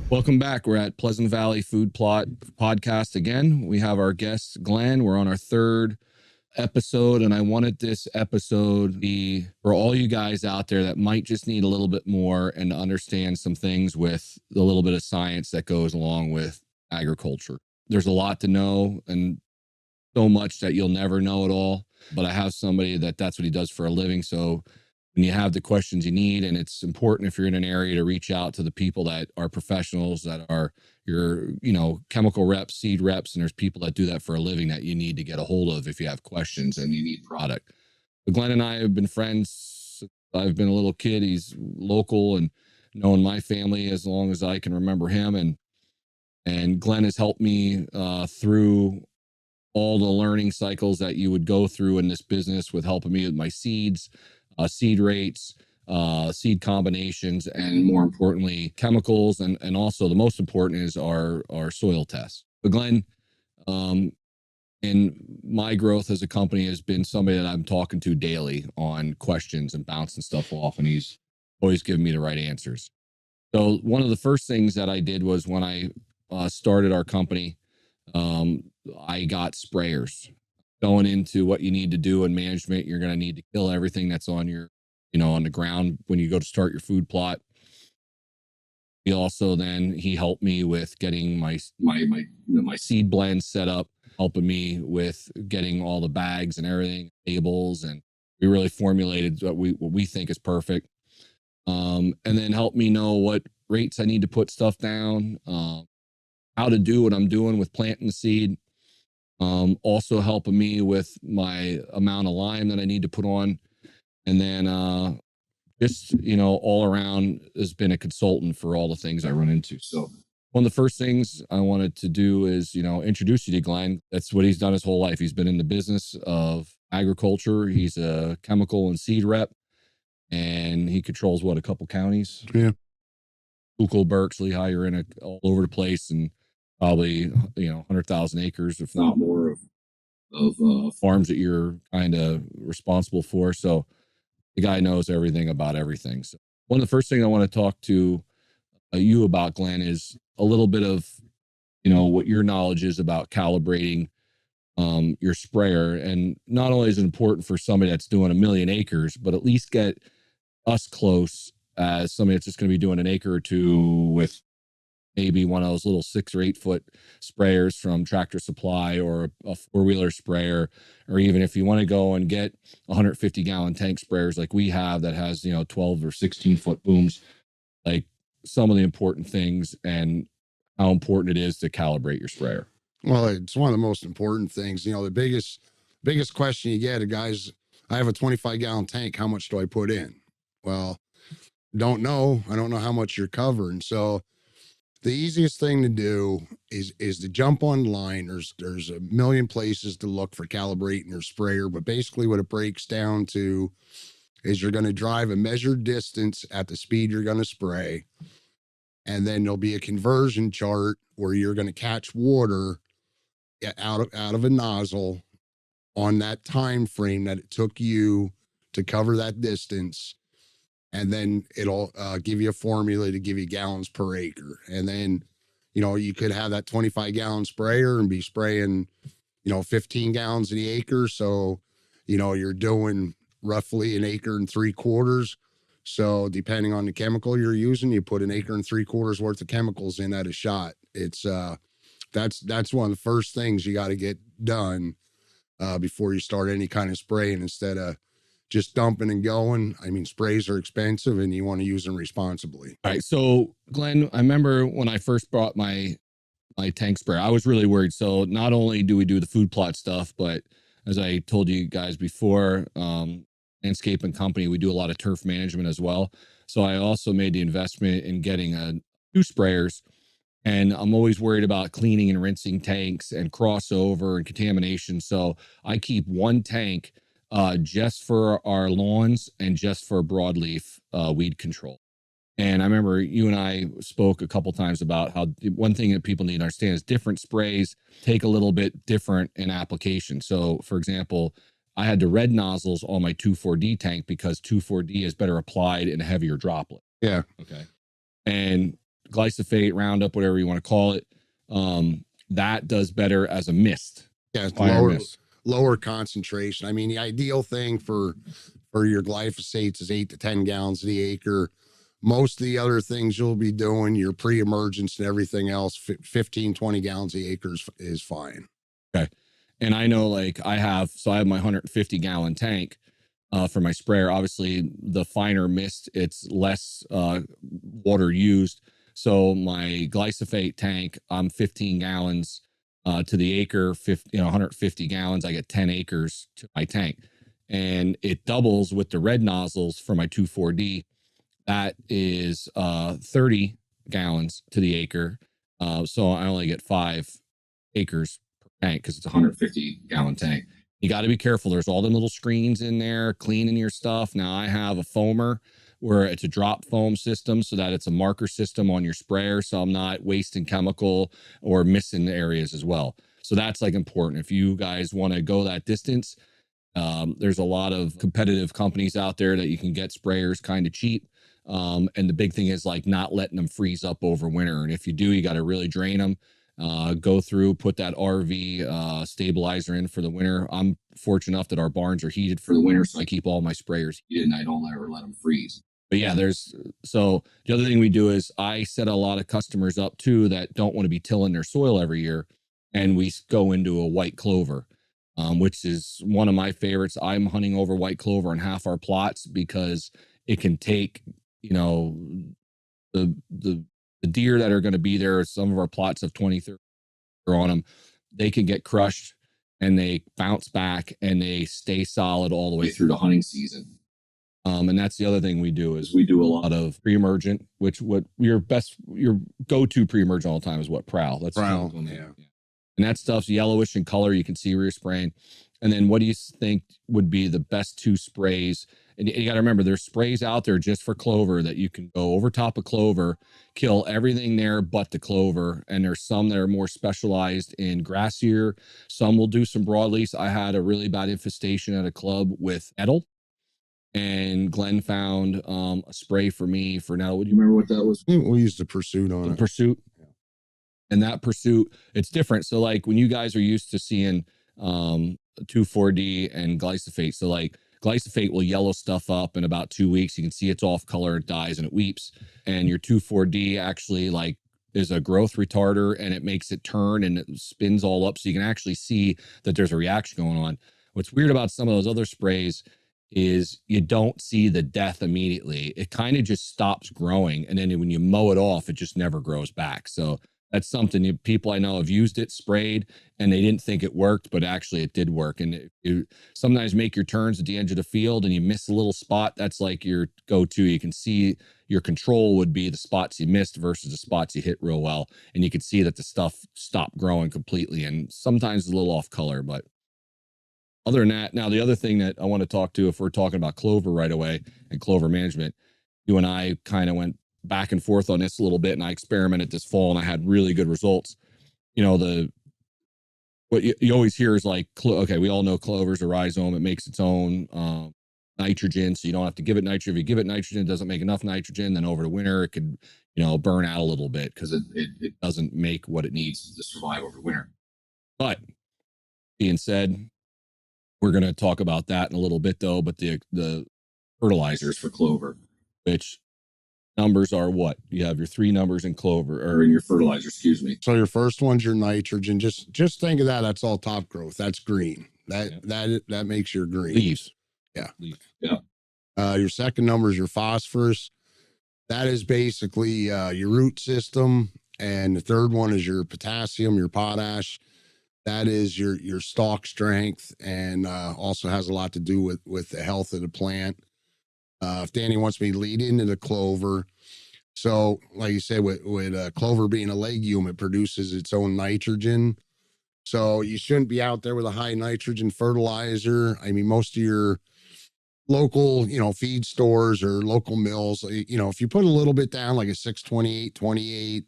Welcome back. We're at Pleasant Valley Food Plot Podcast again. We have our guest, Glenn. We're on our third episode, and I wanted this episode to be for all you guys out there that might just need a little bit more and understand some things with the little bit of science that goes along with agriculture. There's a lot to know and so much that you'll never know it all, but I have somebody that's what he does for a living. So when you have the questions you need, and it's important if you're in an area to reach out to the people that are professionals, that are your, chemical reps, seed reps, and there's people that do that for a living that you need to get a hold of if you have questions and you need product. But Glenn and I have been friends since I've been a little kid. He's local and known my family as long as I can remember him. And Glenn has helped me through all the learning cycles that you would go through in this business, with helping me with my seeds, seed rates, seed combinations, and more importantly, chemicals. And also the most important is our soil tests. But Glenn, in my growth as a company, has been somebody that I'm talking to daily on questions and bouncing stuff off, and he's always giving me the right answers. So one of the first things that I did was when I started our company, I got sprayers. Going into what you need to do in management, you're going to need to kill everything that's on your, on the ground when you go to start your food plot. He helped me with getting my seed blend set up, helping me with getting all the bags and everything, labels, and we really formulated what we think is perfect. And then helped me know what rates I need to put stuff down, how to do what I'm doing with planting the seed. Also helping me with my amount of lime that I need to put on. And then just, all around has been a consultant for all the things I run into. So one of the first things I wanted to do is, introduce you to Glenn. That's what he's done his whole life. He's been in the business of agriculture. He's a chemical and seed rep, and he controls a couple counties? Yeah. Schuylkill, Berks, Lehigh, you're in all over the place, and probably 100,000 acres, if not more, of farms that you're kind of responsible for. So the guy knows everything about everything. So one of the first things I want to talk to you about, Glenn, is a little bit of what your knowledge is about calibrating your sprayer. And not only is it important for somebody that's doing 1 million acres, but at least get us close as somebody that's just going to be doing an acre or two with maybe one of those little 6 or 8 foot sprayers from Tractor Supply, or a 4-wheeler sprayer, or even if you want to go and get 150 gallon tank sprayers like we have that has 12 or 16 foot booms, like some of the important things and how important it is to calibrate your sprayer. Well, it's one of the most important things. The biggest question you get, guys, I have a 25 gallon tank, how much do I put in? Well, don't know. I don't know how much you're covering. So the easiest thing to do is to jump online. There's a million places to look for calibrating your sprayer, but basically what it breaks down to is you're going to drive a measured distance at the speed you're going to spray, and then there'll be a conversion chart where you're going to catch water out of a nozzle on that time frame that it took you to cover that distance. And then it'll give you a formula to give you gallons per acre. And then, you could have that 25 gallon sprayer and be spraying, 15 gallons an acre. So, you're doing roughly 1 3/4 acres. So depending on the chemical you're using, you put 1 3/4 acres worth of chemicals in at a shot. It's that's one of the first things you got to get done before you start any kind of spraying, instead of just dumping and going. I mean, sprays are expensive and you want to use them responsibly. All right. So Glenn, I remember when I first bought my tank sprayer, I was really worried. So not only do we do the food plot stuff, but as I told you guys before, landscaping company, we do a lot of turf management as well. So I also made the investment in getting 2 sprayers, and I'm always worried about cleaning and rinsing tanks and crossover and contamination. So I keep 1 tank just for our lawns and just for broadleaf weed control. And I remember you and I spoke a couple times about how one thing that people need to understand is different sprays take a little bit different in application. So for example, I had the red nozzles on my 2,4-D tank because 2,4-D is better applied in a heavier droplet. Yeah. Okay. And glyphosate, Roundup, whatever you want to call it, that does better as a mist. Yeah, it's Fire mist. lower concentration. I mean, the ideal thing for your glyphosates is 8 to 10 gallons to the acre. Most of the other things you'll be doing, your pre-emergence and everything else, 15, 20 gallons a acre is fine. Okay. And I know, like, I have my 150 gallon tank for my sprayer. Obviously, the finer mist, it's less water used. So my glyphosate tank, I'm 15 gallons to the acre, 150 gallons. I get 10 acres to my tank. And it doubles with the red nozzles for my 2,4-D. That is 30 gallons to the acre. So I only get 5 acres per tank because it's a 150 gallon tank. You got to be careful. There's all them little screens in there cleaning your stuff. Now I have a foamer where it's a drop foam system so that it's a marker system on your sprayer. So I'm not wasting chemical or missing areas as well. So that's like important. If you guys want to go that distance, there's a lot of competitive companies out there that you can get sprayers kind of cheap. And the big thing is like not letting them freeze up over winter. And if you do, you got to really drain them. Go through, put that RV stabilizer in for the winter. I'm fortunate enough that our barns are heated for the winter, so I keep all my sprayers heated and I don't ever let them freeze. But yeah, so the other thing we do is I set a lot of customers up too that don't want to be tilling their soil every year, and we go into a white clover, which is one of my favorites. I'm hunting over white clover on half our plots because it can take, the deer that are going to be there. Some of our plots have 20, 30 on them. They can get crushed and they bounce back and they stay solid all the way through the hunting season. And that's the other thing we do is we do a lot of pre-emergent, which what your go-to pre-emergent all the time is what? Prowl. That's Prowl, yeah. And that stuff's yellowish in color. You can see where you're spraying. And then what do you think would be the best 2 sprays? And you got to remember, there's sprays out there just for clover that you can go over top of clover, kill everything there but the clover. And there's some that are more specialized in grassier. Some will do some broadleafs. I had a really bad infestation at a club with nettle. And Glenn found a spray for me for nettle. Would you remember what that was? We used the Pursuit on it. Pursuit. And that Pursuit, it's different. So like when you guys are used to seeing 2,4-D and glyphosate. So like glyphosate will yellow stuff up in about 2 weeks. You can see it's off color, it dies and it weeps. And your 2,4-D actually like is a growth retarder and it makes it turn and it spins all up. So you can actually see that there's a reaction going on. What's weird about some of those other sprays is you don't see the death immediately. It kind of just stops growing. And then when you mow it off, it just never grows back. So that's something people I know have used it, sprayed, and they didn't think it worked, but actually it did work. And you sometimes make your turns at the edge of the field and you miss a little spot. That's like your go-to. You can see your control would be the spots you missed versus the spots you hit real well. And you could see that the stuff stopped growing completely. And sometimes it's a little off color, but other than that, now the other thing that I want to talk to, if we're talking about clover right away and clover management, you and I kind of went back and forth on this a little bit, and I experimented this fall and I had really good results. What you always hear is like, okay, we all know clover's a rhizome. It makes its own nitrogen, so you don't have to give it nitrogen. If you give it nitrogen, it doesn't make enough nitrogen, then over the winter it could, burn out a little bit because it doesn't make what it needs to survive over winter. But being said, we're going to talk about that in a little bit though, but the fertilizers for clover, which numbers are what? You have your 3 numbers in clover or in your fertilizer, excuse me. So your first one's your nitrogen. Just think of that. That's all top growth. That's green. That makes your green. Leaves. Yeah. Leaves. Yeah. Your second number is your phosphorus. That is basically your root system. And the third one is your potassium, your potash. That is your stalk strength and also has a lot to do with the health of the plant. If Danny wants me to lead into the clover, so like you said, with clover being a legume, it produces its own nitrogen. So you shouldn't be out there with a high nitrogen fertilizer. I mean, most of your local, feed stores or local mills, if you put a little bit down, like a 628,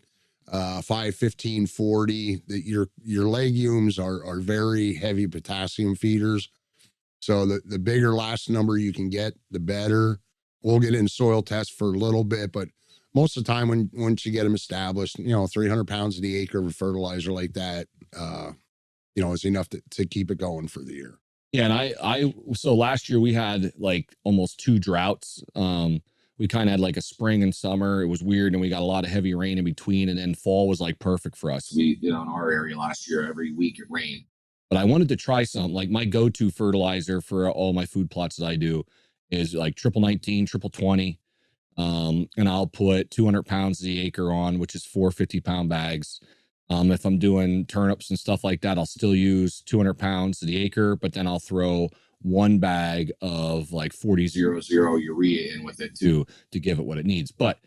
51540, that your legumes are very heavy potassium feeders. So the bigger last number you can get, the better. We'll get in soil tests for a little bit, but most of the time once you get them established, 300 pounds of the acre of a fertilizer like that, is enough to keep it going for the year. Yeah, and so last year we had like almost 2 droughts. We kind of had like a spring and summer. It was weird, and we got a lot of heavy rain in between, and then fall was like perfect for us. We, in our area last year, every week it rained. But I wanted to try something. Like my go-to fertilizer for all my food plots that I do is like triple 19, triple 20. And I'll put 200 pounds of the acre on, which is 4 50-pound bags. If I'm doing turnips and stuff like that, I'll still use 200 pounds of the acre, but then I'll throw 1 bag of like 40-00 urea in with it too, to give it what it needs. But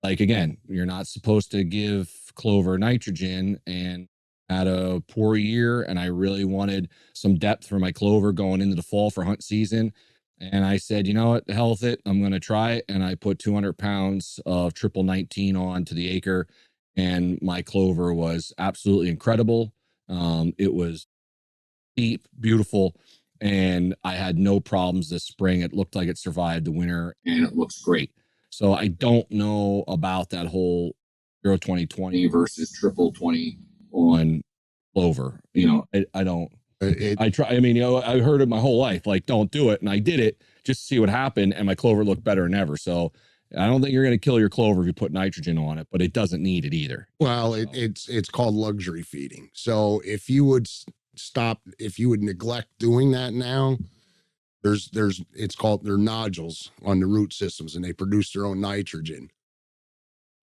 like, again, you're not supposed to give clover nitrogen, and had a poor year, and I really wanted some depth for my clover going into the fall for hunt season. And I said, you know what, the hell with it, I'm going to try it. And I put 200 pounds of triple 19 on to the acre, and my clover was absolutely incredible. It was deep, beautiful, and I had no problems this spring. It looked like it survived the winter, and it looks great. So I don't know about that whole 0 20 20 versus triple 20 on clover. I don't. I try. I mean, I heard it my whole life, like, don't do it, and I did it just to see what happened, and my clover looked better than ever. So I don't think you're going to kill your clover if you put nitrogen on it, but it doesn't need it either. Well, it's called luxury feeding. So if you would neglect doing that now, it's called, they're nodules on the root systems, and they produce their own nitrogen.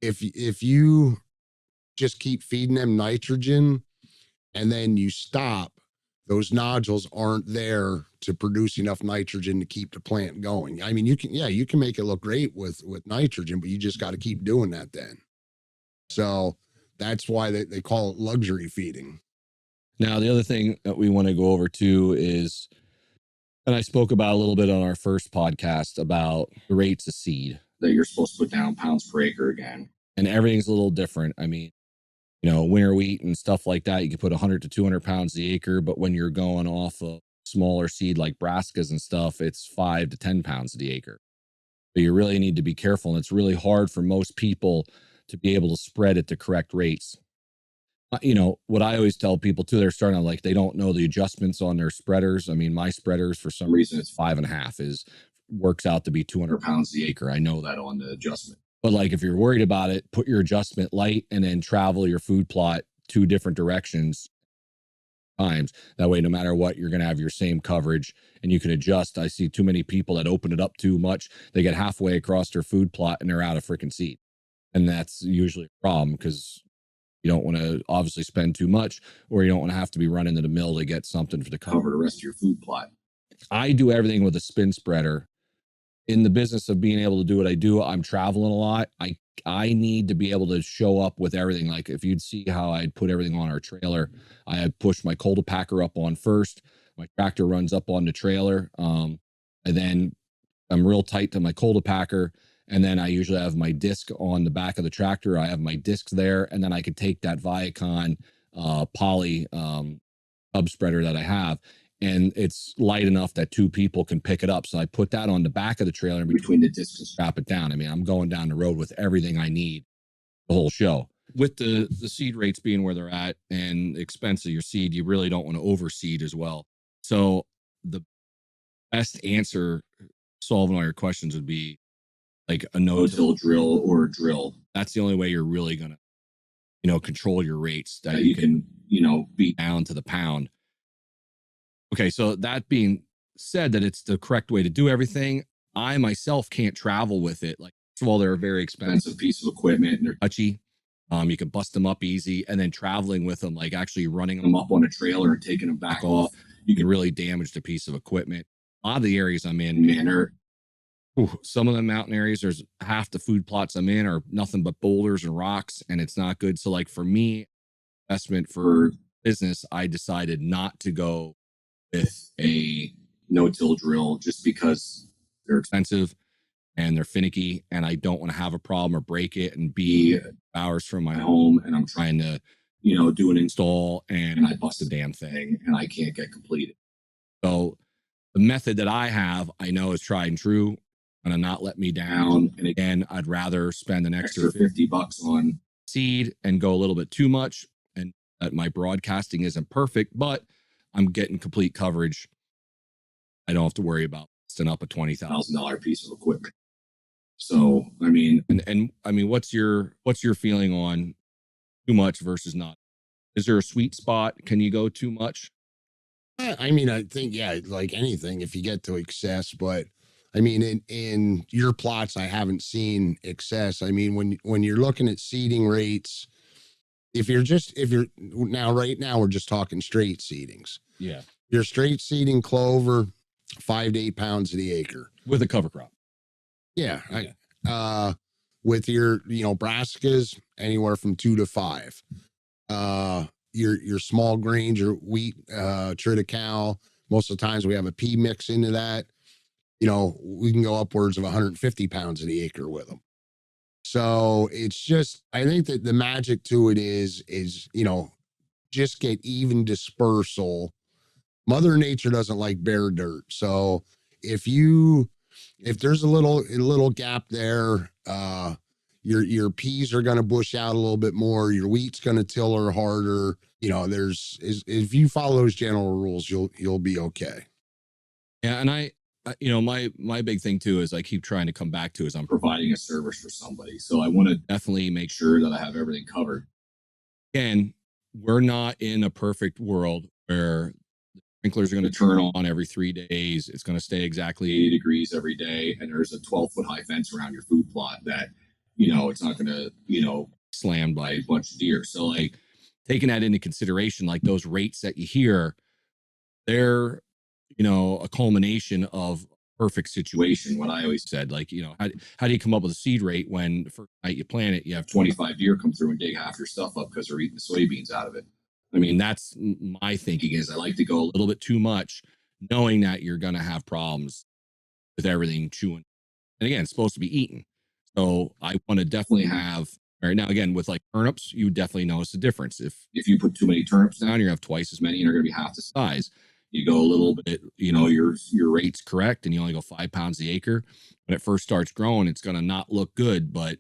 If you just keep feeding them nitrogen and then you stop, those nodules aren't there to produce enough nitrogen to keep the plant going. I mean, you can make it look great with nitrogen, but you just got to keep doing that then. So that's why they call it luxury feeding. Now, the other thing that we want to go over too is, and I spoke about a little bit on our first podcast, about the rates of seed that you're supposed to put down pounds per acre again. And everything's a little different. I mean, winter wheat and stuff like that, you can put 100 to 200 pounds the acre, but when you're going off of smaller seed like brassicas and stuff, it's 5 to 10 pounds of the acre. But you really need to be careful, and it's really hard for most people to be able to spread at the correct rates. What I always tell people too, they're starting to, like, they don't know the adjustments on their spreaders. I mean, my spreaders, for some reason, it's 5.5, works out to be 200 pounds the acre. I know that on the adjustment. But like, if you're worried about it, put your adjustment light and then travel your food plot 2 different directions times. That way, no matter what, you're going to have your same coverage, and you can adjust. I see too many people that open it up too much. They get halfway across their food plot and they're out of freaking seed. And that's usually a problem, because you don't want to obviously spend too much, or you don't want to have to be running to the mill to get something to cover the rest of your food plot. I do everything with a spin spreader. In the business of being able to do what I do, I'm traveling a lot. I need to be able to show up with everything. Like, if you'd see how I'd put everything on our trailer, I had pushed my cultipacker up on first. My tractor runs up on the trailer. And then I'm real tight to my cultipacker. And then I usually have my disc on the back of the tractor. I have my discs there. And then I could take that Viacon poly hub spreader that I have, and it's light enough that 2 people can pick it up. So I put that on the back of the trailer in between the discs and strap it down. I mean, I'm going down the road with everything I need the whole show. With the seed rates being where they're at and the expense of your seed, you really don't want to overseed as well. So the best answer solving all your questions would be like a no-till drill or a drill. That's the only way you're really going to, control your rates, that you can, be down to the pound. Okay, so that being said, that it's the correct way to do everything, I myself can't travel with it. Like, first of all, they're a very expensive piece of equipment, and they're touchy. You can bust them up easy, and then traveling with them, like actually running them up on a trailer and taking them back off, you can really damage the piece of equipment. A lot of the areas I'm in, man, some of the mountain areas, there's half the food plots I'm in are nothing but boulders and rocks, and it's not good. So like, for me, investment for business, I decided not to go with a no-till drill, just because they're expensive and they're finicky, and I don't want to have a problem or break it and be hours from my home, and I'm trying to, do an install, and I bust the damn thing and I can't get completed. So the method that I have, I know, is tried and true. gonna not let me down. And again, I'd rather spend an extra $50 on seed and go a little bit too much. And my broadcasting isn't perfect, but I'm getting complete coverage. I don't have to worry about busting up a $20,000 piece of equipment. So, I mean, and I mean, what's your feeling on too much versus not? Is there a sweet spot? Can you go too much? I mean, I think, yeah, like anything, if you get to excess, but I mean, in your plots, I haven't seen excess. I mean, when you're looking at seeding rates, if you're now, right now, we're just talking straight seedings. Yeah. You're straight seeding clover, 5 to 8 pounds of the acre With a cover crop. Yeah. With your, brassicas, anywhere from 2 to 5. Your small grains, your wheat, triticale, most of the times we have a pea mix into that. We can go upwards of 150 pounds of the acre with them. So it's just, I think that the magic to it is, just get even dispersal. Mother Nature doesn't like bare dirt. So if there's a little gap there, your peas are going to bush out a little bit more. Your wheat's going to tiller harder. If you follow those general rules, you'll be okay. Yeah. And my big thing too is I keep trying to come back to is I'm providing a service for somebody. So I want to definitely make sure that I have everything covered. Again, we're not in a perfect world where the sprinklers are going to turn on every 3 days. It's going to stay exactly 80 degrees every day. And there's a 12-foot high fence around your food plot that, it's not going to, slammed by a bunch of deer. So like taking that into consideration, like those rates that you hear, they're, a culmination of perfect situation. What I always said, like, how do you come up with a seed rate when the first night you plant it, you have 25 deer come through and dig half your stuff up because they're eating the soybeans out of it? I mean, that's my thinking is I like to go a little bit too much, knowing that you're going to have problems with everything chewing. And again, it's supposed to be eaten. So I want to definitely have, right now, again, with like turnips, you definitely notice the difference. If you put too many turnips down, you're going to have twice as many and they're going to be half the size. You go a little bit, your rate's correct and you only go 5 pounds the acre. When it first starts growing, it's going to not look good. But,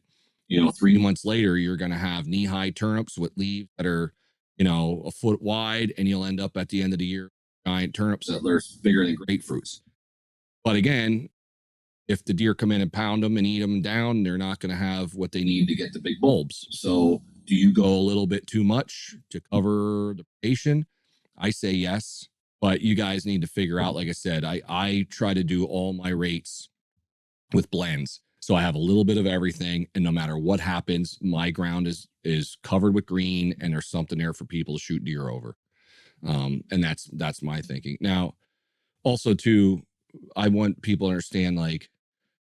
3 months later, you're going to have knee-high turnips with leaves that are, a foot wide, and you'll end up at the end of the year, giant turnips that are bigger than grapefruits. But again, if the deer come in and pound them and eat them down, they're not going to have what they need to get the big bulbs. So do you go a little bit too much to cover the predation? I say yes, but you guys need to figure out, like I said, I try to do all my rates with blends. So I have a little bit of everything, and no matter what happens, my ground is covered with green and there's something there for people to shoot deer over. And that's my thinking. Now, also too, I want people to understand, like,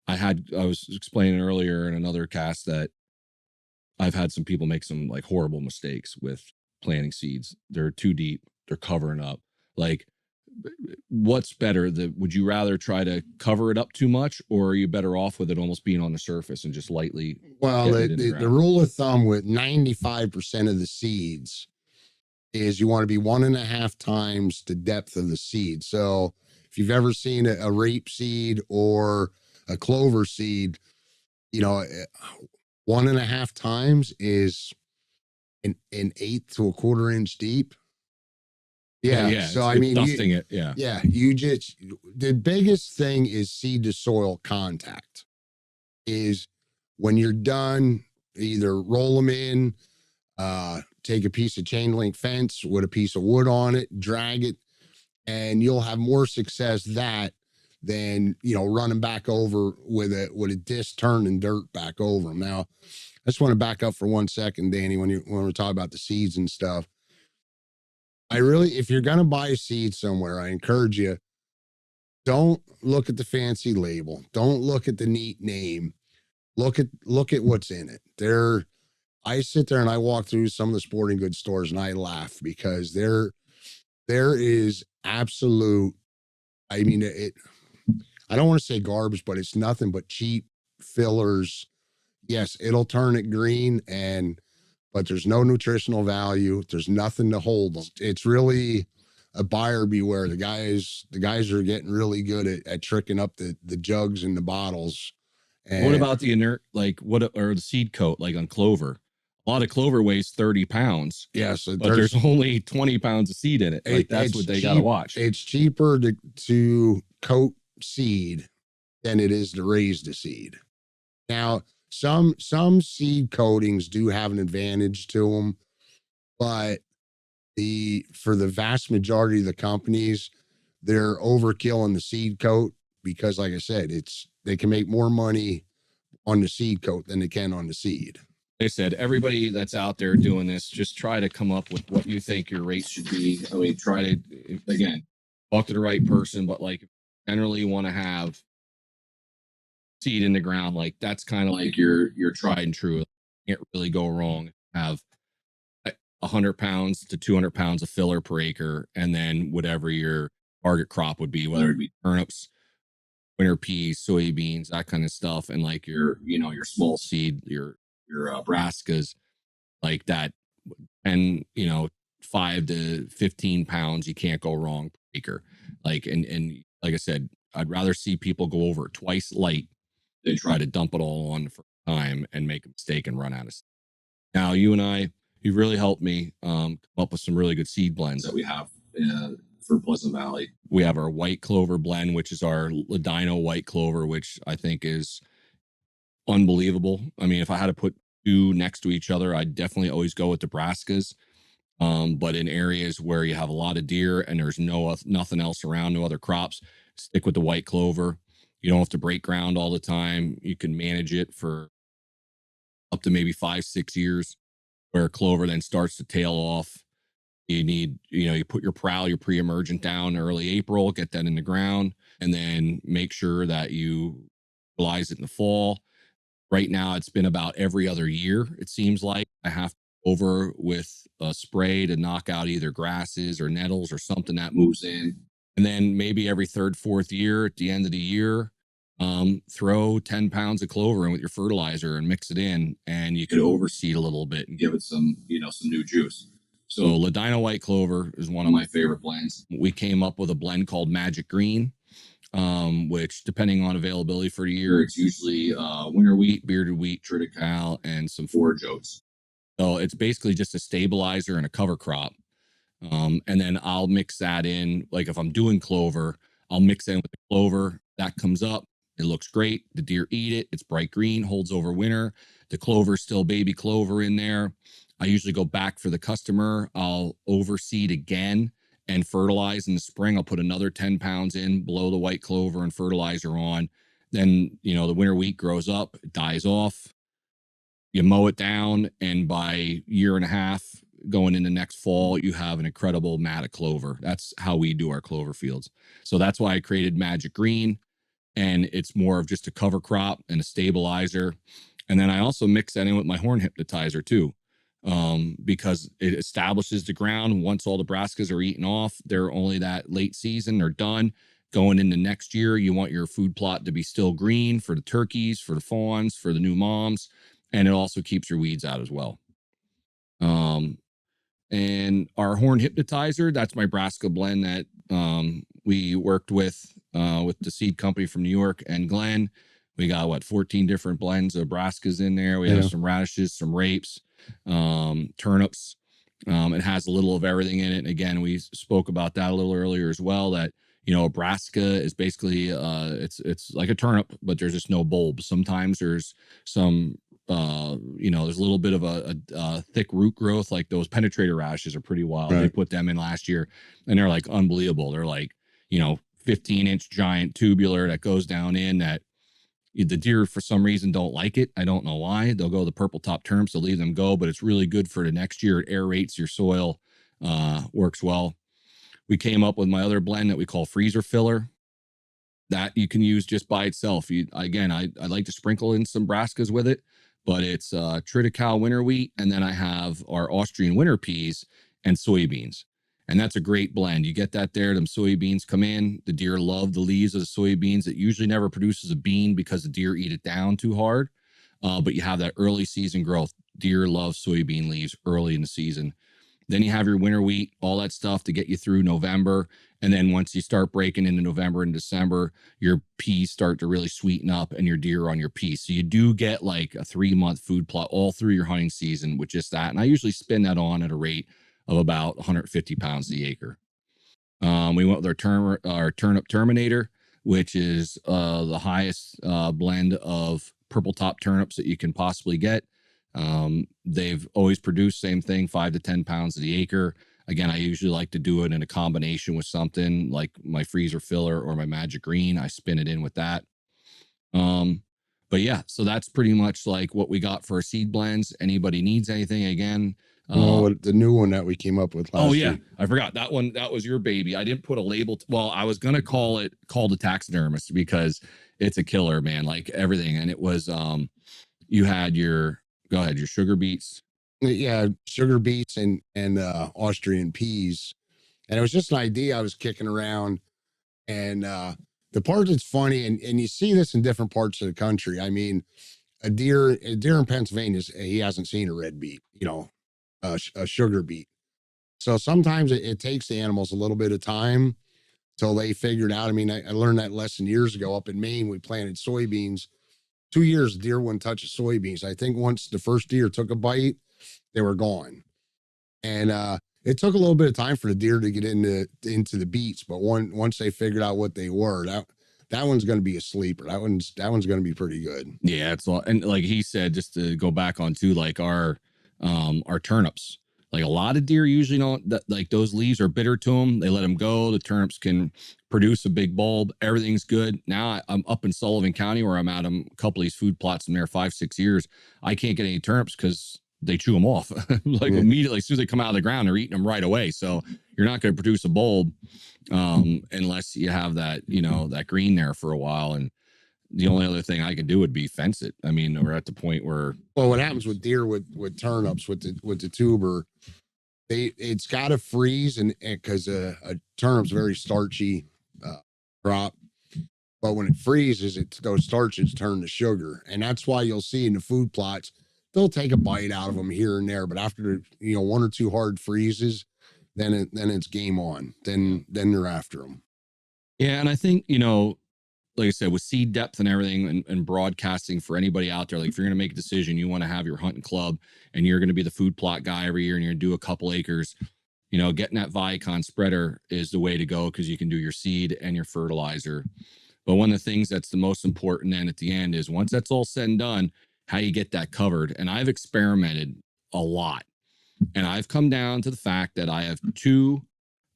I was explaining earlier in another cast that I've had some people make some like horrible mistakes with planting seeds. They're too deep. They're covering up. Like, what's better? Would you rather try to cover it up too much, or are you better off with it almost being on the surface and just lightly? Well, the rule of thumb with 95% of the seeds is you want to be 1.5 times the depth of the seed. So if you've ever seen a rape seed or a clover seed, 1.5 times is an 1/8 to 1/4 inch deep. Yeah. So I mean, dusting it. Yeah. Yeah. The biggest thing is seed to soil contact. Is when you're done, either roll them in, take a piece of chain link fence with a piece of wood on it, drag it, and you'll have more success than running back over with a disc turning dirt back over them. Now, I just want to back up for 1 second, Danny, when we're talking about the seeds and stuff. If you're going to buy a seed somewhere, I encourage you, don't look at the fancy label. Don't look at the neat name. Look at what's in it. I sit there and I walk through some of the sporting goods stores and I laugh because there is absolute, I mean, I don't want to say garbage, but it's nothing but cheap fillers. Yes, it'll turn it green, but there's no nutritional value. There's nothing to hold them. It's really a buyer beware. The guys are getting really good at tricking up the jugs and the bottles. What And about the inert, like or the seed coat, like on clover? A lot of clover weighs 30 pounds, yeah, so but there's only 20 pounds of seed in it. Like that's it's what they got to cheap. watch. It's cheaper to coat seed than it is to raise the seed. Now, some seed coatings do have an advantage to them, but for the vast majority of the companies, they're overkill on the seed coat because, like I said, they can make more money on the seed coat than they can on the seed. They said everybody that's out there doing this, just try to come up with what you think your rates should be. I mean, try to, again, talk to the right person, but like generally want to have seed in the ground. Like that's kind of like your tried and true. Can't really go wrong. Have 100 pounds to 200 pounds of filler per acre, and then whatever your target crop would be, whether it be turnips, winter peas, soybeans, that kind of stuff, and like your small seed, your brassicas, like that, and 5 to 15 pounds, you can't go wrong per acre. Like and like I said, I'd rather see people go over it twice light than try to dump it all on for time and make a mistake and run out of seed. Now you and I, you've really helped me come up with some really good seed blends that we have for Pleasant Valley. We have our white clover blend, which is our Ladino white clover, which I think is unbelievable. I mean, if I had to put two next to each other, I'd definitely always go with the brassicas. But in areas where you have a lot of deer and there's nothing else around, no other crops, stick with the white clover. You don't have to break ground all the time. You can manage it for up to maybe 5-6 years, where clover then starts to tail off. You need, you put your your pre-emergent down early April, get that in the ground, and then make sure that you fertilize it in the fall. Right now, it's been about every other year, it seems like. I have to go over with a spray to knock out either grasses or nettles or something that moves in. And then maybe every third, fourth year at the end of the year, throw 10 pounds of clover in with your fertilizer and mix it in, and you could overseed a little bit and give it some new juice. So Ladino white clover is one of my favorite blends. We came up with a blend called Magic Green, which depending on availability for the year, it's usually winter wheat, bearded wheat, triticale, and some forage oats. So it's basically just a stabilizer and a cover crop. And then I'll mix that in. Like if I'm doing clover, I'll mix in with the clover. That comes up. It looks great. The deer eat it. It's bright green, holds over winter. The clover's still baby clover in there. I usually go back for the customer. I'll overseed again and fertilize in the spring. I'll put another 10 pounds in below the white clover and fertilizer on. Then, the winter wheat grows up, it dies off. You mow it down, and by year and a half, going into next fall, you have an incredible mat of clover. That's how we do our clover fields. So that's why I created Magic Green, and it's more of just a cover crop and a stabilizer. And then I also mix that in with my horn hypnotizer too, because it establishes the ground. Once all the brassicas are eaten off, they're only that late season, they're done. Going into next year, you want your food plot to be still green for the turkeys, for the fawns, for the new moms, and it also keeps your weeds out as well. And our horn hypnotizer, that's my brassica blend that we worked with the seed company from New York and Glenn. We got 14 different blends of brassicas in there. We have some radishes, some rapes, turnips. It has a little of everything in it. And again, we spoke about that a little earlier as well, that a brassica is basically it's like a turnip, but there's just no bulb. Sometimes there's some there's a little bit of a thick root growth. Like those penetrator radishes are pretty wild. Right. They put them in last year and they're like unbelievable. They're like 15-inch giant tubular that goes down in that. The deer, for some reason, don't like it. I don't know why. They'll go the purple top turnips, they'll leave them go, but it's really good for the next year. It aerates your soil, works well. We came up with my other blend that we call freezer filler, that you can use just by itself. I like to sprinkle in some brassicas with it, but it's triticale winter wheat, and then I have our Austrian winter peas and soybeans. And that's a great blend. You get that there, them soybeans come in. The deer love the leaves of the soybeans. It usually never produces a bean because the deer eat it down too hard. But you have that early season growth. Deer love soybean leaves early in the season. Then you have your winter wheat, all that stuff to get you through November. And then once you start breaking into November and December, your peas start to really sweeten up and your deer on your peas. So you do get like a 3-month food plot all through your hunting season with just that. And I usually spin that on at a rate of about 150 pounds the acre. We went with our turnip Terminator, which is the highest blend of purple top turnips that you can possibly get. They've always produced same thing, 5 to 10 pounds of the acre. Again, I usually like to do it in a combination with something like my freezer filler or my magic green. I spin it in with that. But yeah, so that's pretty much like what we got for our seed blends. Anybody needs anything, again, Well, the new one that we came up with oh last yeah, week. I forgot that one. That was your baby. I didn't put a label. Well, I was gonna call it Call the Taxidermist because it's a killer, man. Like everything, and it was you had your go ahead, your sugar beets. Yeah, sugar beets and Austrian peas, and it was just an idea I was kicking around. And the part that's funny, and you see this in different parts of the country. I mean, a deer in Pennsylvania, he hasn't seen a red beet, a sugar beet. So sometimes it takes the animals a little bit of time till they figure it out. I mean, I learned that lesson years ago up in Maine. We planted soybeans. 2 years, deer wouldn't touch the soybeans. I think once the first deer took a bite, they were gone. And it took a little bit of time for the deer to get into the beets, but once they figured out what they were, that one's going to be a sleeper. That one's going to be pretty good. Yeah, it's all, and like he said, just to go back on to like our turnips. Like a lot of deer usually don't that, like those leaves are bitter to them. They let them go. The turnips can produce a big bulb. Everything's good. Now I'm up in Sullivan County where I'm at. I'm a couple of these food plots in there 5-6 years. I can't get any turnips because they chew them off like Yeah. immediately as soon as they come out of the ground. They're eating them right away. So you're not going to produce a bulb unless you have that that green there for a while. And the only other thing I could do would be fence it. I mean, we're at the point where Well, what happens with deer with turnips with the tuber, it's got to freeze and because a turnip's very starchy crop. But when it freezes, those starches turn to sugar, and that's why you'll see in the food plots they'll take a bite out of them here and there. But after one or two hard freezes, then it's game on. Then they're after them. yeah, and I think like I said, with seed depth and everything and broadcasting for anybody out there, like if you're going to make a decision, you want to have your hunting club and you're going to be the food plot guy every year and you're going to do a couple acres, getting that Viacon spreader is the way to go because you can do your seed and your fertilizer. But one of the things that's the most important then at the end is once that's all said and done, how you get that covered. And I've experimented a lot. And I've come down to the fact that I have two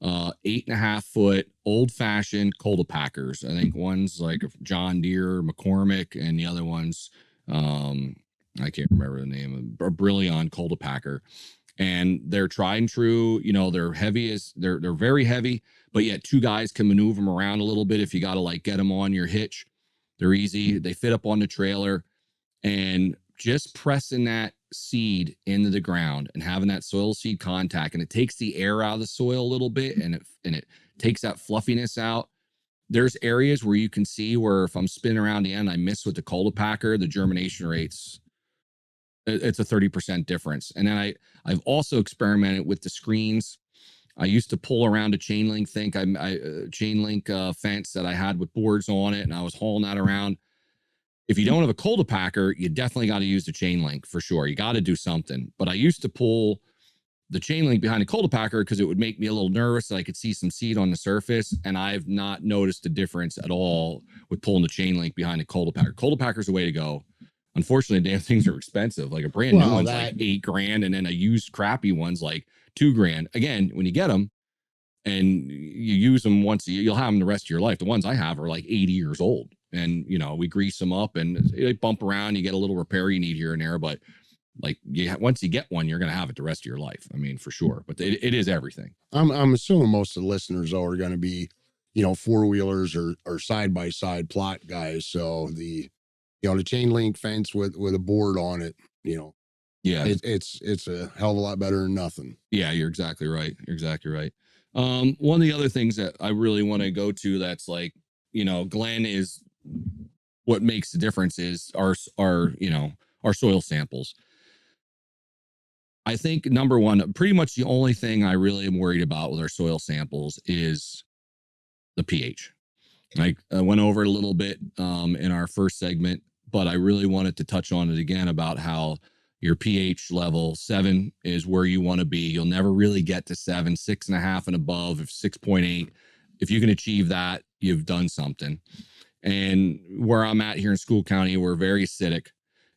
8.5-foot old fashioned cultipackers. I think one's like a John Deere McCormick, and the other one's I can't remember the name of a Brillion cultipacker. And they're tried and true. They're heavy as they're very heavy, but yet two guys can maneuver them around a little bit if you got to like get them on your hitch. They're easy. They fit up on the trailer, and just pressing that seed into the ground and having that soil seed contact, and it takes the air out of the soil a little bit, and it takes that fluffiness out. There's areas where you can see where if I'm spinning around the end, I miss with the cultipacker, the germination rates, it's a 30% difference. And then I've also experimented with the screens. I used to pull around a chain link chain link fence that I had with boards on it, and I was hauling that around. If you don't have a cultipacker, you definitely got to use the chain link for sure. You got to do something. But I used to pull the chain link behind a cultipacker because it would make me a little nervous that I could see some seed on the surface. And I've not noticed a difference at all with pulling the chain link behind a cultipacker. Cultipacker's the way to go. Unfortunately, damn things are expensive. Like a brand new one's like $8,000, and then a used crappy one's like $2,000. Again, when you get them and you use them once, you'll have them the rest of your life. The ones I have are like 80 years old. And we grease them up and they bump around. You get a little repair you need here and there, but like once you get one, you're going to have it the rest of your life. I mean, for sure. But it is everything. I'm assuming most of the listeners though are going to be, four wheelers or side by side plot guys. So the chain link fence with a board on it, Yeah, it's a hell of a lot better than nothing. Yeah, you're exactly right. You're exactly right. One of the other things that I really want to go to that's like, Glenn, is what makes the difference is our soil samples. I think number one, pretty much the only thing I really am worried about with our soil samples is the pH. I went over it a little bit in our first segment, but I really wanted to touch on it again about how your pH level 7 is where you want to be. You'll never really get to 7, 6.5 and above. If 6.8, if you can achieve that, you've done something. And where I'm at here in School County, we're very acidic.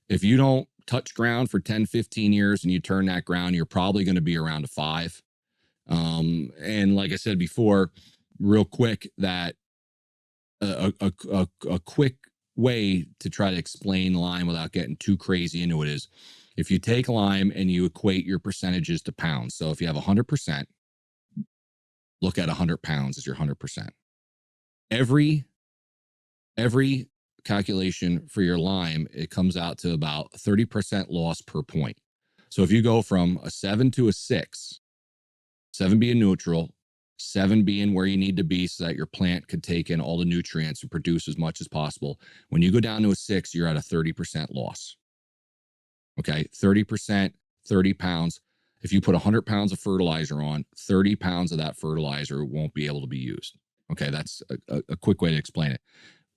If you don't touch ground for 10, 15 years and you turn that ground, you're probably going to be around a 5. And like I said before, real quick, that a quick way to try to explain lime without getting too crazy into it is if you take lime and you equate your percentages to pounds. So if you have 100%, look at 100 pounds as your 100%. Every calculation for your lime, it comes out to about 30% loss per point. So if you go from a 7 to a 6, 7 being neutral, 7 being where you need to be so that your plant could take in all the nutrients and produce as much as possible. When you go down to a 6, you're at a 30% loss. Okay, 30%, 30 pounds. If you put 100 pounds of fertilizer on, 30 pounds of that fertilizer won't be able to be used. Okay, that's a quick way to explain it.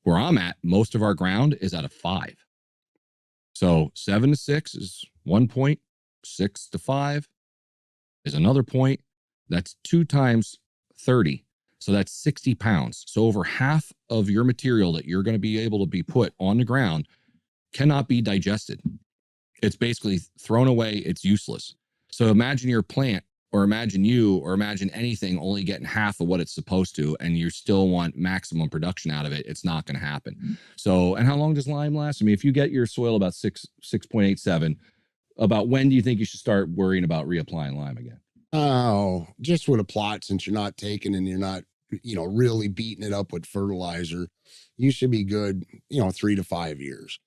Where I'm at, most of our ground is at a 5. So 7 to 6 is 1 point, 6 to 5 is another point. That's 2 times 30. So that's 60 pounds. So over half of your material that you're going to be able to be put on the ground cannot be digested. It's basically thrown away. It's useless. So imagine your plant, or imagine you, or imagine anything only getting half of what it's supposed to, and you still want maximum production out of it. It's not going to happen. So, and how long does lime last? I mean, if you get your soil about 6.87, about when do you think you should start worrying about reapplying lime again? Oh, just with a plot, since you're not taking and you're not, really beating it up with fertilizer, you should be good, 3 to 5 years.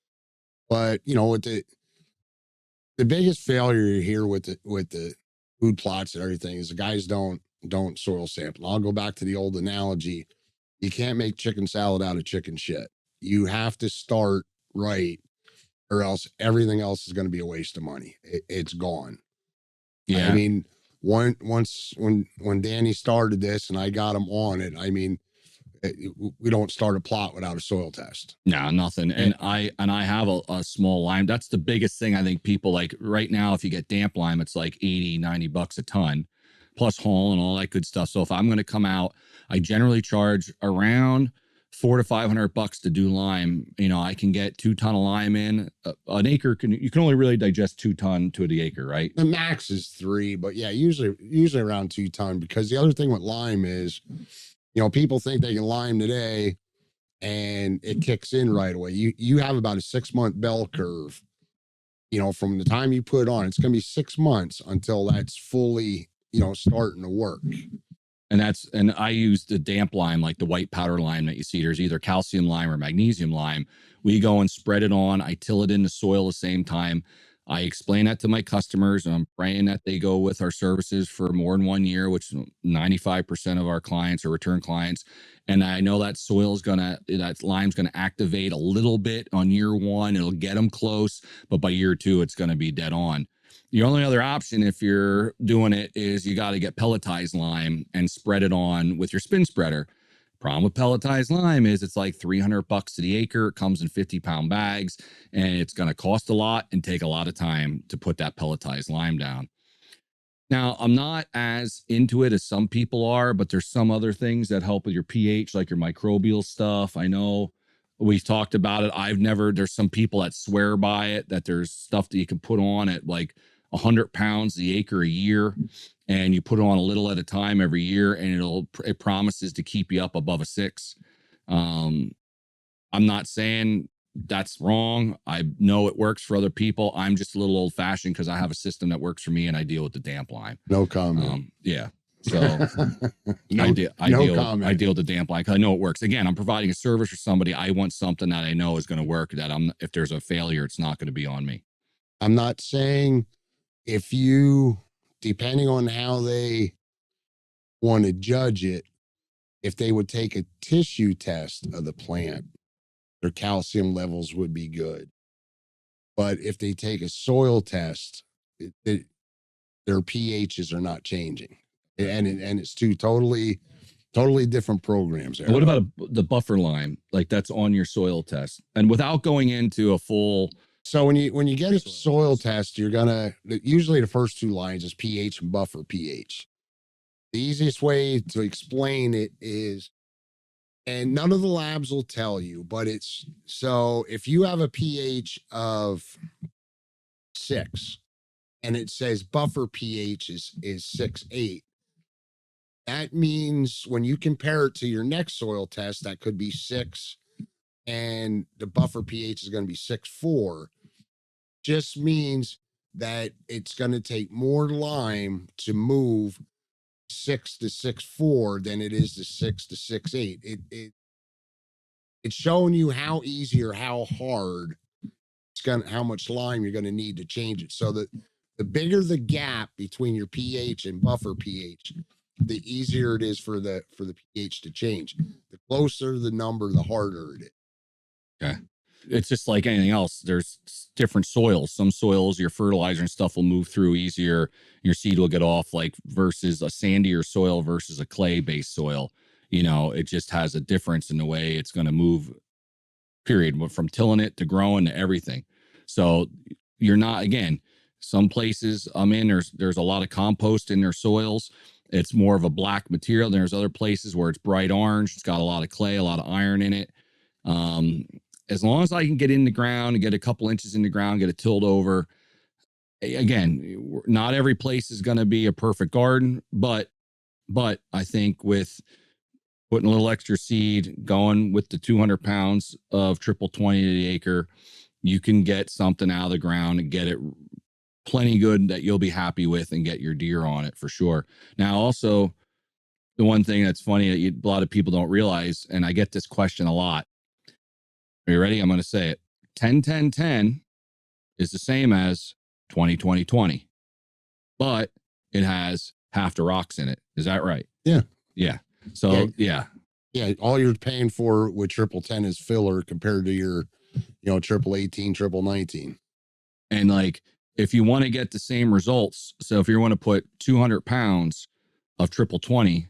But, with the biggest failure here with the food plots and everything is the guys don't soil sample. I'll go back to the old analogy. You can't make chicken salad out of chicken shit. You have to start right, or else everything else is going to be a waste of money. It's gone. Yeah. I mean, once when Danny started this and I got him on it, I mean, we don't start a plot without a soil test. No, nothing. And I have a small lime. That's the biggest thing I think people like right now. If you get damp lime, it's like 80, 90 bucks a ton, plus haul and all that good stuff. So if I'm going to come out, I generally charge around $400 to $500 to do lime. I can get 2 ton of lime in an acre. You can only really digest 2 ton to the acre, right? The max is 3, but yeah, usually around 2 ton, because the other thing with lime is, people think they can lime today and it kicks in right away. You have about a 6-month bell curve, from the time you put it on. It's going to be 6 months until that's fully, starting to work. And I use the damp lime, like the white powder lime that you see. There's either calcium lime or magnesium lime. We go and spread it on. I till it in the soil the same time. I explain that to my customers, and I'm praying that they go with our services for more than 1 year, which 95% of our clients are return clients. And I know that that lime's gonna activate a little bit on year 1. It'll get them close, but by year 2, it's gonna be dead on. The only other option, if you're doing it, is you got to get pelletized lime and spread it on with your spin spreader. Problem with pelletized lime is it's like $300 to the acre. It comes in 50-pound bags, and it's going to cost a lot and take a lot of time to put that pelletized lime down. Now, I'm not as into it as some people are, but there's some other things that help with your pH, like your microbial stuff. I know we've talked about it. There's some people that swear by it, that there's stuff that you can put on at like 100 pounds the acre a year, and you put it on a little at a time every year, and it promises to keep you up above a 6. I'm not saying that's wrong. I know it works for other people. I'm just a little old fashioned because I have a system that works for me, and I deal with the damp lime. No comment. Yeah. So I deal with the damp lime because I know it works. Again, I'm providing a service for somebody. I want something that I know is going to work, that if there's a failure, it's not going to be on me. I'm not saying, if depending on how they want to judge it, if they would take a tissue test of the plant, their calcium levels would be good. But if they take a soil test, their pHs are not changing, and it's two totally different programs there. And what about the buffer lime, like that's on your soil test? And without going into a full, so when you get a soil test, you're gonna usually the first two lines is pH and buffer pH. The easiest way to explain it is, and none of the labs will tell you, but it's so if you have a pH of 6 and it says buffer pH is 6.8, that means when you compare it to your next soil test, that could be 6 and the buffer pH is going to be 6.4. Just means that it's going to take more lime to move 6 to 6.4 than it is to 6 to 6.8. It's showing you how easy or how hard it's going to, how much lime you're going to need to change it. So that the bigger the gap between your pH and buffer pH, the easier it is for the pH to change. The closer the number, the harder it is. okay. It's just like anything else. There's different soils. Some soils, your fertilizer and stuff will move through easier. Your seed will get off, like versus a sandier soil versus a clay-based soil. You know, it just has a difference in the way it's going to move, period, from tilling it to growing to everything. So you're not, again, some places I'm in, there's a lot of compost in their soils. It's more of a black material. There's other places where it's bright orange. It's got a lot of clay, a lot of iron in it. As long as I can get in the ground and get a couple inches in the ground, get it tilled over. Again, not every place is going to be a perfect garden, but I think with putting a little extra seed, going with the 200 pounds of triple 20 to the acre, you can get something out of the ground and get it plenty good that you'll be happy with and get your deer on it for sure. Now, also, the one thing that's funny that a lot of people don't realize, and I get this question a lot. Are you ready? I'm going to say it. 10-10-10 is the same as 20-20-20, but it has half the rocks in it. Is that right? Yeah. Yeah. So, yeah. All you're paying for with triple 10 is filler compared to your, triple 18, triple 19. And like, if you want to get the same results, so if you want to put 200 pounds of triple 20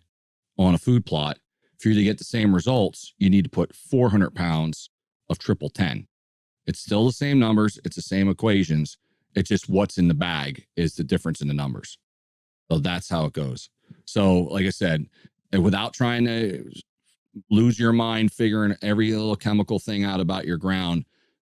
on a food plot, for you to get the same results, you need to put 400 pounds of triple 10. It's still the same numbers. It's the same equations. It's just what's in the bag is the difference in the numbers. So that's how it goes. So like I said, without trying to lose your mind figuring every little chemical thing out about your ground,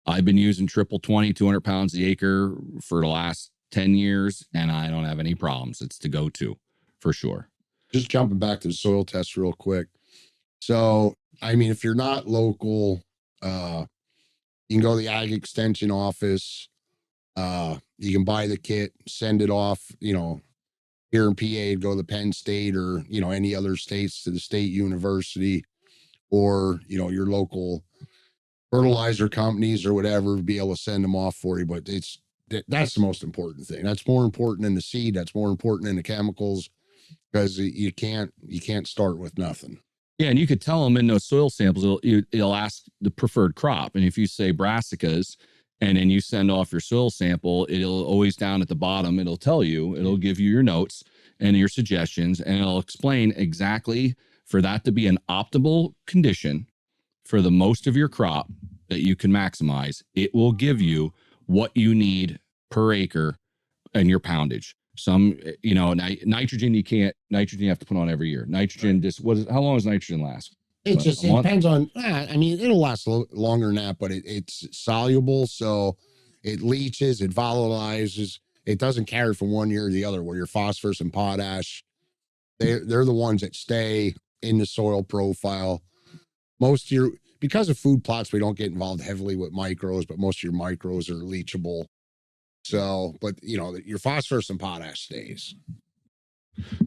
I've been using triple 20, 200 pounds the acre for the last 10 years, and I don't have any problems. It's the go-to for sure. Just jumping back to the soil test real quick. So, I mean, if you're not local, you can go to the ag extension office. You can buy the kit, send it off, here in PA, go to the Penn State or, any other states to the state university or, your local fertilizer companies or whatever, be able to send them off for you. But that's the most important thing. That's more important than the seed. That's more important than the chemicals because you can't start with nothing. Yeah, and you could tell them in those soil samples, it'll ask the preferred crop. And if you say brassicas and then you send off your soil sample, it'll always down at the bottom, it'll tell you, it'll give you your notes and your suggestions, and it'll explain exactly for that to be an optimal condition for the most of your crop that you can maximize. It will give you what you need per acre and your poundage. Some, nitrogen, you have to put on every year. Nitrogen, how long does nitrogen last? It depends on, it'll last longer than that, but it's soluble. So it leaches, it volatilizes. It doesn't carry from one year to the other, where your phosphorus and potash, they're the ones that stay in the soil profile. Because of food plots, we don't get involved heavily with micros, but most of your micros are leachable. So, but your phosphorus and potash stays.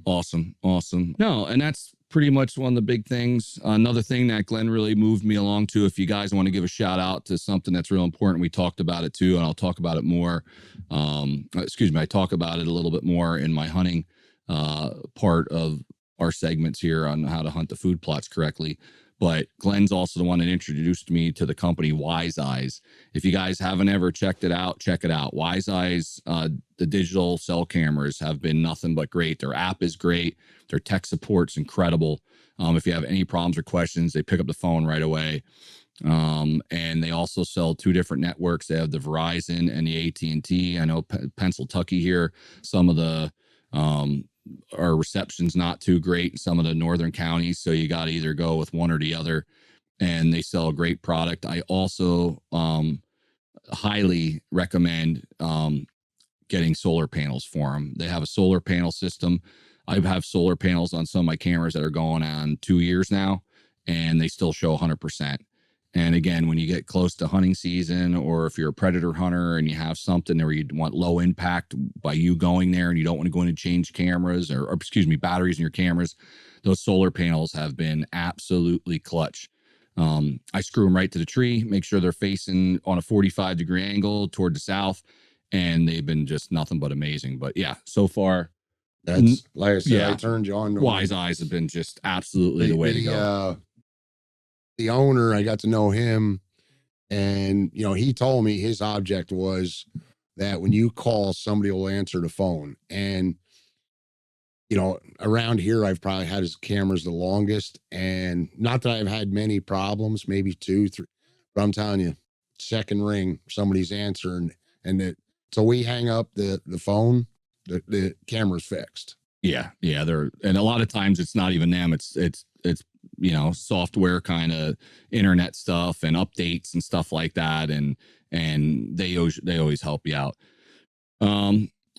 Awesome. No, and that's pretty much one of the big things. Another thing that Glenn really moved me along to, if you guys want to give a shout out to something that's real important, we talked about it too, and I'll talk about it more. I talk about it a little bit more in my hunting part of our segments here on how to hunt the food plots correctly. But Glenn's also the one that introduced me to the company WiseEyes. If you guys haven't ever checked it out, check it out. WiseEyes, the digital cell cameras have been nothing but great. Their app is great. Their tech support's incredible. If you have any problems or questions, they pick up the phone right away. And they also sell two different networks. They have the Verizon and the AT&T. I know Pennsylvania here, some of the our reception's not too great in some of the northern counties, so you got to either go with one or the other. And they sell a great product. I also highly recommend getting solar panels for them. They have a solar panel system. I have solar panels on some of my cameras that are going on 2 years now, and they still show 100%. And again, when you get close to hunting season, or if you're a predator hunter and you have something where you want low impact by you going there and you don't want to go in and change cameras or excuse me, batteries in your cameras, those solar panels have been absolutely clutch. I screw them right to the tree, make sure they're facing on a 45-degree angle toward the south, and they've been just nothing but amazing. But yeah, so far, That's like I said, yeah, I turned you on to WiseEyes have been just absolutely the way to go. The owner, I got to know him, and he told me his object was that when you call, somebody will answer the phone. And around here, I've probably had his cameras the longest, and not that I've had many problems, maybe 2, 3, but I'm telling you, second ring, somebody's answering, and so we hang up the phone, the camera's fixed. Yeah, and a lot of times it's not even them. It's software kind of internet stuff and updates and stuff like that, and they always help you out.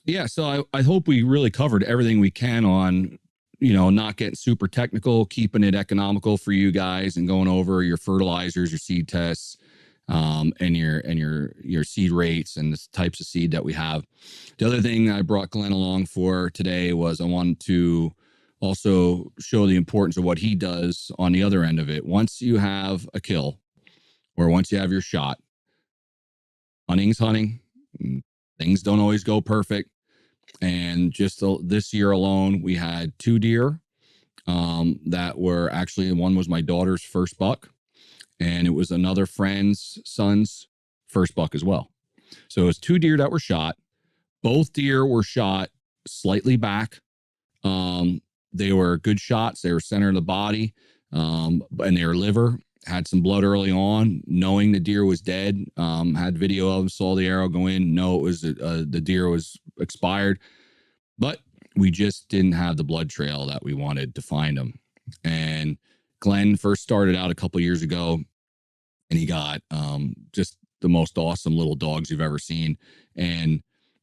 Yeah, so I hope we really covered everything we can on not getting super technical, keeping it economical for you guys, and going over your fertilizers, your seed tests, and your seed rates and the types of seed that we have. The other thing I brought Glenn along for today was I wanted to also show the importance of what he does on the other end of it. Once you have a kill, or once you have your shot, hunting's hunting. Things don't always go perfect. And just this year alone, we had 2 deer that were actually, one was my daughter's first buck, and it was another friend's son's first buck as well. So it was 2 deer that were shot. Both deer were shot slightly back. They were good shots. They were center of the body, and their liver had some blood early on. Knowing the deer was dead, had video of them, saw the arrow go in. No, it was the deer was expired, but we just didn't have the blood trail that we wanted to find them. And Glenn first started out a couple years ago, and he got just the most awesome little dogs you've ever seen. And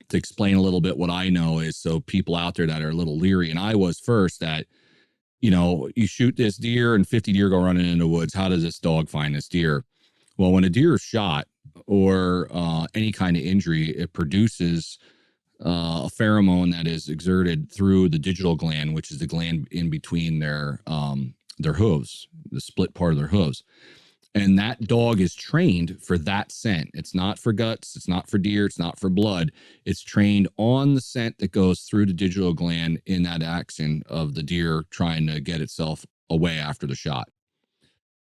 to explain a little bit what I know is, so people out there that are a little leery, and I was first, that you shoot this deer and 50 deer go running in the woods. How does this dog find this deer? Well, when a deer is shot or any kind of injury, it produces a pheromone that is exerted through the digital gland, which is the gland in between their hooves, the split part of their hooves. And that dog is trained for that scent. It's not for guts. It's not for deer. It's not for blood. It's trained on the scent that goes through the digital gland in that action of the deer trying to get itself away after the shot.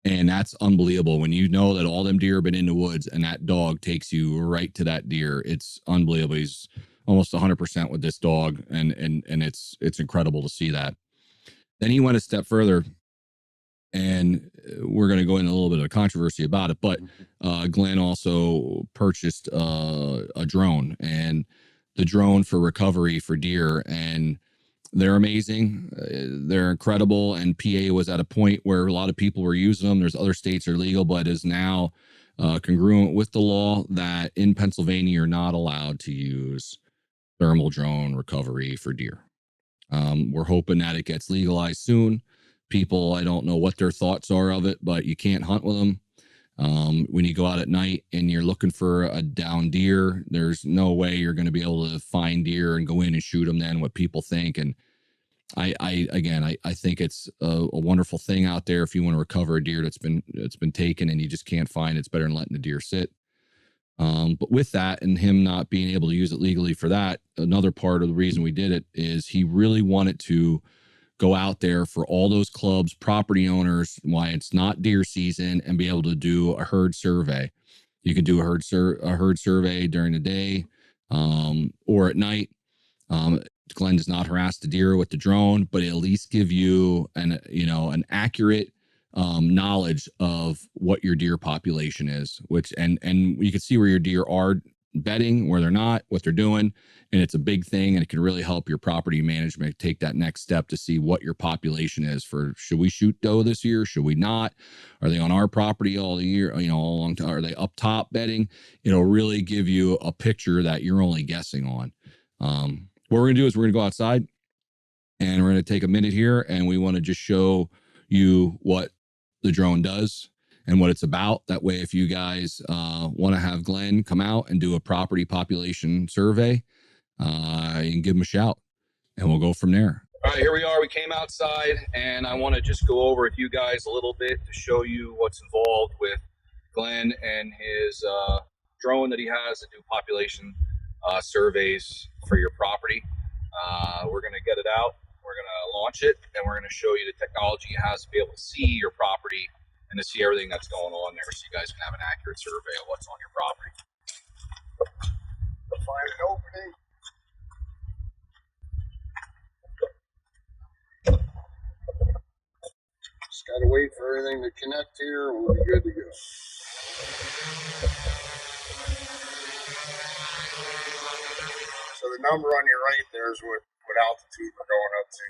And that's unbelievable when you know that all them deer have been in the woods and that dog takes you right to that deer. It's unbelievable. He's almost 100% with this dog, and it's incredible to see that. Then he went a step further, and we're going to go into a little bit of a controversy about it, but Glenn also purchased a drone, and the drone for recovery for deer, and they're amazing. They're incredible. And PA was at a point where a lot of people were using them. There's other states are legal, but is now congruent with the law that in Pennsylvania, you're not allowed to use thermal drone recovery for deer. We're hoping that it gets legalized soon. People, I don't know what their thoughts are of it, but you can't hunt with them. When you go out at night and you're looking for a down deer, there's no way you're going to be able to find deer and go in and shoot them then, what people think. And I think it's a wonderful thing out there. If you want to recover a deer that's been taken and you just can't find it, it's better than letting the deer sit. But with that, and him not being able to use it legally for that, another part of the reason we did it is he really wanted to go out there for all those clubs, property owners, why it's not deer season, and be able to do a herd survey. You can do a herd survey during the day, or at night. Glenn does not harass the deer with the drone, but it at least give you an accurate knowledge of what your deer population is, which and you can see where your deer are bedding, where they're not, what they're doing. And it's a big thing, and it can really help your property management take that next step to see what your population is for. Should we shoot doe this year? Should we not? Are they on our property all year, all along time? Are they up top bedding? It'll really give you a picture that you're only guessing on. What we're gonna do is we're gonna go outside, and we're gonna take a minute here, and we want to just show you what the drone does and what it's about. That way, if you guys want to have Glenn come out and do a property population survey, you can give him a shout, and we'll go from there. All right, here we are. We came outside, and I want to just go over with you guys a little bit to show you what's involved with Glenn and his drone that he has to do population surveys for your property. We're going to get it out. We're going to launch it, and we're going to show you the technology it has to be able to see your property and to see everything that's going on there, so you guys can have an accurate survey of what's on your property. Find an opening. Just got to wait for everything to connect here, and we'll be good to go. So the number on your right there is what altitude we're going up to.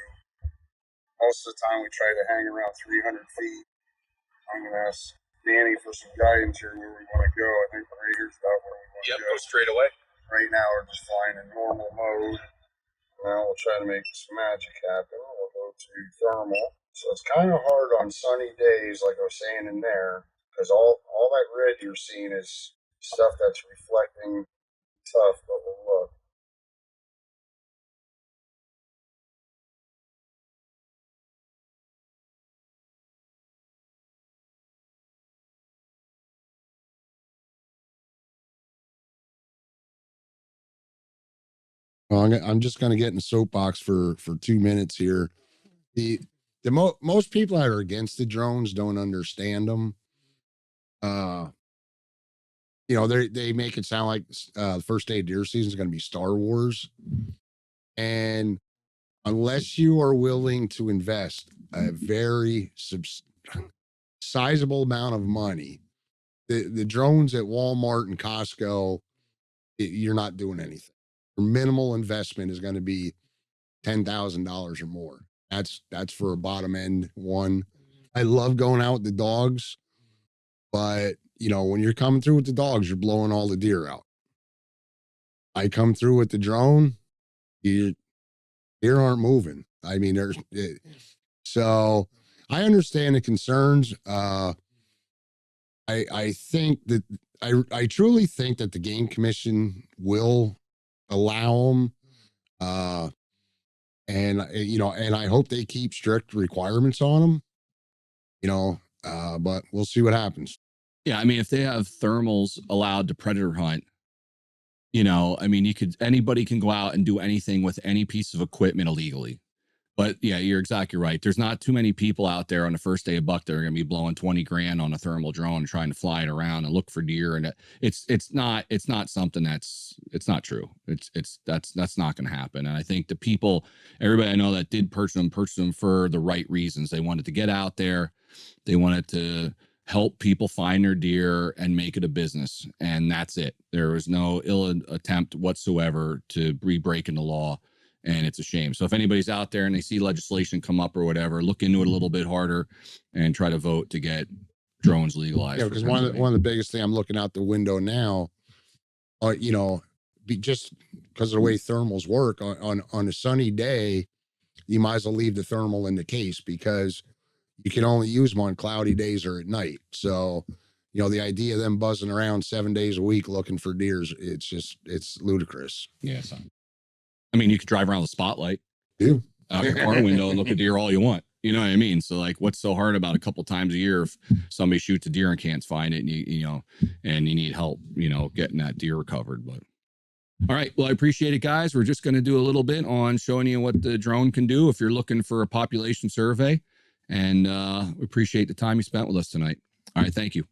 Most of the time we try to hang around 300 feet. I'm going to ask Danny for some guidance here where we want to go. I think right here's about where we want to go. Go straight away. Right now we're just flying in normal mode. Now we'll try to make some magic happen. We'll go to thermal. So it's kind of hard on sunny days, like I was saying in there, because all that red you're seeing is stuff that's reflecting tough, but we'll look. Well, I'm just going to get in the soapbox for 2 minutes here. Most people that are against the drones don't understand them. They make it sound like the first day of deer season is going to be Star Wars, and unless you are willing to invest a very sizable amount of money, the drones at Walmart and Costco, you're not doing anything. Your minimal investment is going to be $10,000 or more. That's for a bottom end one. I love going out with the dogs, but when you're coming through with the dogs, you're blowing all the deer out. I come through with the drone, deer aren't moving. I mean, so I understand the concerns. I think that I truly think that the Game Commission will allow them. And I hope they keep strict requirements on them, but we'll see what happens. Yeah. I mean, if they have thermals allowed to predator hunt, anybody can go out and do anything with any piece of equipment illegally. But yeah, you're exactly right. There's not too many people out there on the first day of buck that are going to be blowing 20 grand on a thermal drone and trying to fly it around and look for deer. And it's not something it's not true. That's not going to happen. And I think everybody I know that did purchase them for the right reasons. They wanted to get out there. They wanted to help people find their deer and make it a business. And that's it. There was no ill attempt whatsoever to be breaking the law. And it's a shame. So if anybody's out there and they see legislation come up or whatever, look into it a little bit harder and try to vote to get drones legalized. Yeah, because one of the biggest thing I'm looking out the window now, just because of the way thermals work on a sunny day, you might as well leave the thermal in the case because you can only use them on cloudy days or at night. So, the idea of them buzzing around 7 days a week looking for deers, it's ludicrous. Yeah. I mean, you could drive around the spotlight out your car window and look at deer all you want. You know what I mean? So like, what's so hard about a couple times a year if somebody shoots a deer and can't find it and you need help, getting that deer recovered. But All right. Well, I appreciate it, guys. We're just going to do a little bit on showing you what the drone can do if you're looking for a population survey. And we appreciate the time you spent with us tonight. All right. Thank you.